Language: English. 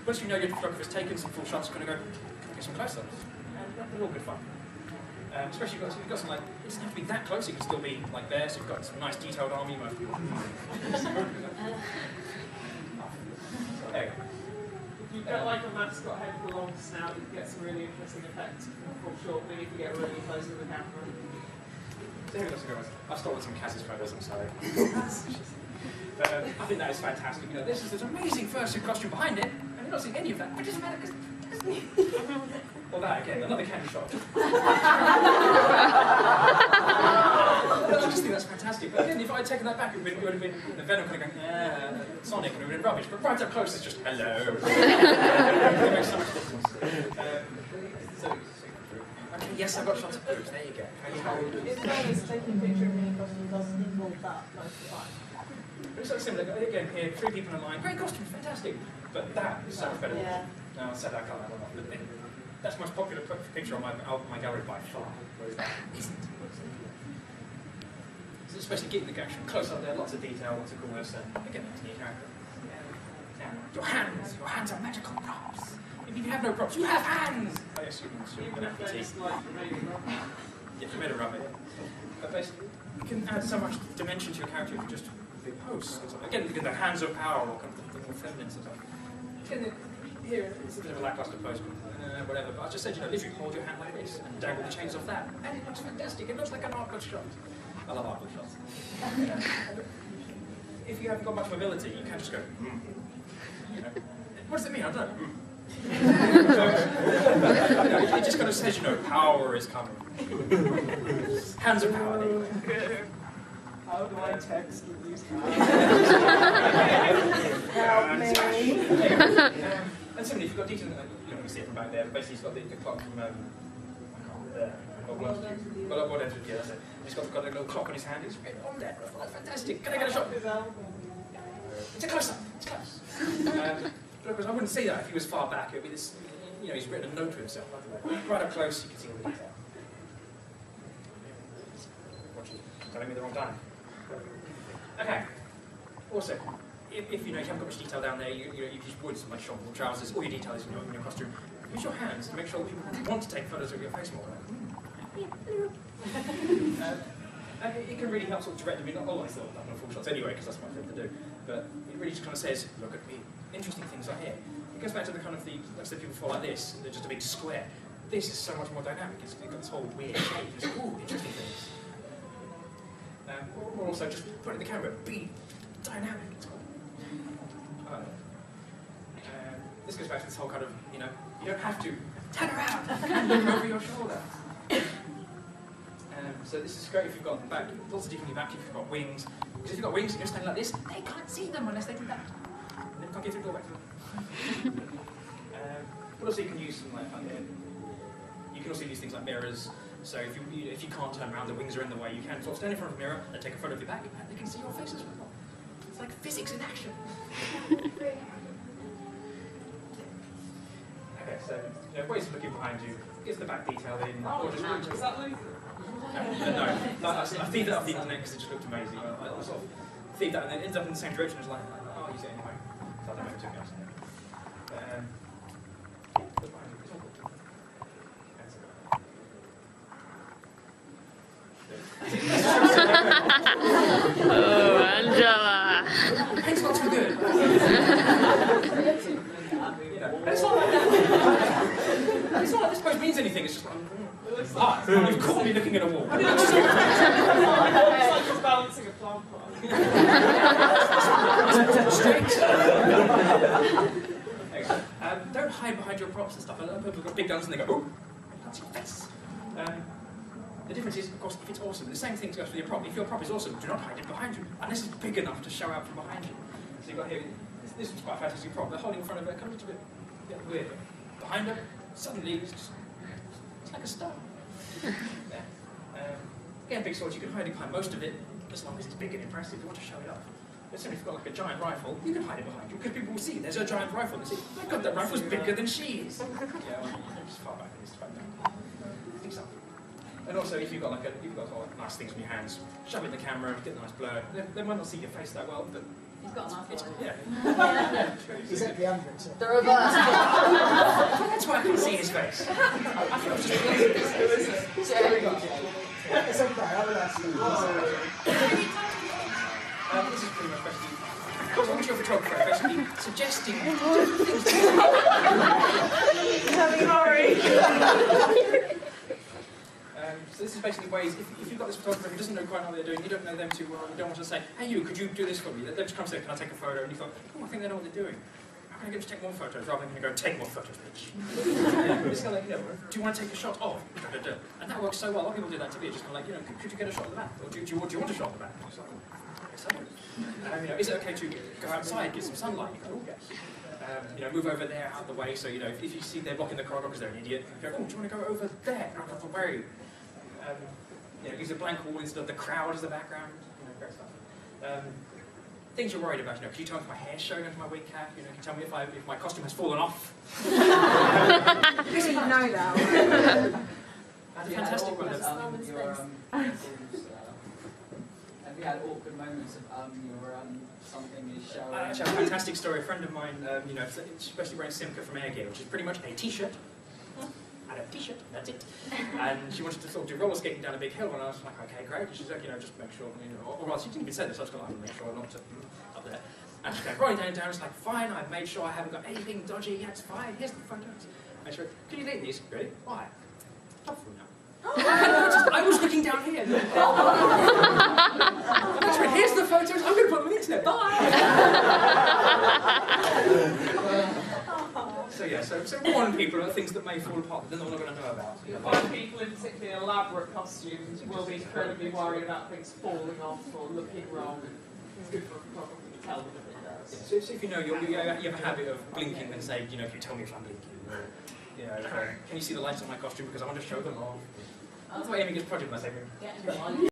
once you know your photographer's taken some full shots, you're going to go get some close-ups. They're all good fun. Especially if you've got some, like, it doesn't have to be that close, it can still be like there, so you've got some nice detailed army. There you go. If you've got like a mascot head with a long snout, you can get some really interesting effects from a full short thing if you get really close to the camera. I've stolen some Kaz's photos, I'm sorry. I think that is fantastic. You know, there's an amazing fursuit costume behind it, and you're not seeing any of that, but it doesn't matter because. Or that again, another candy shot. I just think that's fantastic. But again, if I had taken that back, it would have been the Venom kind of going, Sonic, and it would have been rubbish. But right up close, it's just hello. It makes so much difference. Okay, yes, I've got shots of boobs. There you go. It's nice taking a picture of me costume doesn't involve that most of the time. But it's so similar. Again, here, 3 people in line. Great costumes, fantastic. But that is so much better. Yeah. No, I said I can't. That's the most popular picture on my gallery by far. Whereas that isn't. Especially getting the action close up there, lots of detail, lots of coolness, and again, that's neat character. Now, your hands are magical props. If you have no props, you have hands! I assume you're going to have to take. Yeah, if you made a rubber. But basically, you can add so much dimension to your character if you just pose. Again, the hands of power or kind of the more feminine stuff. Again, here, it's a bit of a lackluster pose, whatever, but I just said, you know, literally hold your hand like this and dangle the chains off that, and it looks fantastic. It looks like an artwork shot. I love artwork shots. If you haven't got much mobility, you can just go, You know, what does it mean? I don't know. It just kind of says, you know, power is coming. Hands of power. How do I text with these Help me. And similarly, if you've got decent, you don't see it from back there, but basically he's got the clock from, World End, yeah, that's it. He's got a little clock on his hand, he's written on there. Oh, fantastic. Can I get a shot? It's a close-up. It's close. But of course, I wouldn't say that if he was far back. It would be this, you know, he's written a note to himself. Right up close, you can see all the detail. Telling me the wrong time. Okay. Also, if you know you haven't got much detail down there, you just would like short trousers, all your detail is in your costume. Use your hands to make sure that people want to take photos of your face more. And it can really help sort of direct them. Not always done on full shots anyway, because that's my thing to do. But it really just kind of says, look at me, interesting things are here. It goes back to the kind of the, let's say people fall like this, they're just a big square. This is so much more dynamic. It's got this whole weird shape. It's ooh, interesting things. Or also just put it in the camera, be dynamic. It's cool. This goes back to this whole kind of, you know, you don't have to turn around and look over your shoulder. So this is great if you've got back, lots of deep on your back if you've got wings. Because if you've got wings and you're standing like this, they can't see them unless they do that. And then can't get through the door back to them. But also you can use some like, you can also use things like mirrors. So if you can't turn around, the wings are in the way, you can sort of stand in front of a mirror and take a photo of your back, and they can see your face as well. It's like physics in action. Okay, so you know, ways of looking behind you, get the back detail in, or just Is that Luke? No, I thieved that off the internet because it just looked amazing. I sort of thieved that and then it ends up in the same direction as like, oh, I'll use it anyway. So I don't make it too much. Oh, Angela. It's not too good. It's not like that. It's not like this pose means anything, it's just like, you've caught me looking at a wall. It's like just balancing a plant pot. Don't hide behind your props and stuff. A lot of people have got big guns and they go, oh, that's your face. The difference is, of course, if it's awesome, the same thing goes for your prop. If your prop is awesome, do not hide it behind you, unless it's big enough to show out from behind you. So you've got here, this is quite a fantastic prop. They're holding in front of her, kind of a bit weird. Behind her, suddenly, it's like a star. Yeah, big swords, you can hide it behind most of it, as long as it's big and impressive, you want to show it off. But certainly if you've got like a giant rifle, you can hide it behind you, because people will see there's a giant rifle, and they say, oh my god, that rifle's bigger than she is. Yeah, well, just far back, it's back down. Do something. And also, if you've got nice things in your hands, shove it in the camera, get a nice blur. They might not see your face that well, but He's got an iPhone. Yeah. He's at the under it. The reverse. That's why I couldn't see his face. I thought it was just It's okay, I will ask you. this is pretty much basically, as long as you're a photographer, basically suggesting things. So this is basically ways, if you've got this photographer who doesn't know quite how they're doing, you don't know them too well, you don't want to say, hey you, could you do this for me? They just come say, can I take a photo? And you thought, oh, I think they know what they're doing. How can I get to take more photos rather than go take more photos, bitch? It's kind of like, you know, do you want to take a shot of? And that works so well. A lot of people do that to me. It's just kind of like, you know, could you get a shot of the back? Or do you want a shot of the back? It's like, yes, I do. You know, is it okay to go outside, get some sunlight? You go, oh, yes. You know, move over there, out the way. So, you know, if you see they're blocking the corridor because they're an idiot, you go, oh, do you want to go over there, out of the way? You know, use a blank wall instead of the crowd as the background. You know, great stuff. Things you're worried about, you know, can you tell me if my hair's showing under my wig cap? You know, can you tell me if my costume has fallen off? You know that. I had a fantastic one. Have you had awkward moments of something is showing? I actually have a fantastic story. A friend of mine, you know, especially wearing Simca from Air Gear, which is pretty much a t-shirt. I had a t-shirt, that's it. And she wanted to sort of do roller skating down a big hill, and I was like, okay, great. And she's like, you know, just make sure, you know, or else she didn't even say this, so I was going to make sure not to up there. And she's going, rolling down, it's like, fine, I've made sure I haven't got anything dodgy, yeah, it's fine, here's the photos. And she went, can you delete these? Really? Why? Stop for now. I was looking down here. And she went, here's the photos, I'm going to put them on the internet. Bye! So yeah, so warn people about things that may fall apart that they're not going to know about. You'll find people in particularly elaborate costumes will be incredibly worried about things falling off or looking wrong. It's good for a photographer to tell them if it does. Yeah, so if you know, you have a habit of blinking and say, you know, can you tell me if I'm blinking? Or, you know, can you see the lights on my costume because I want to show them off? That's why Amy gets project messaging.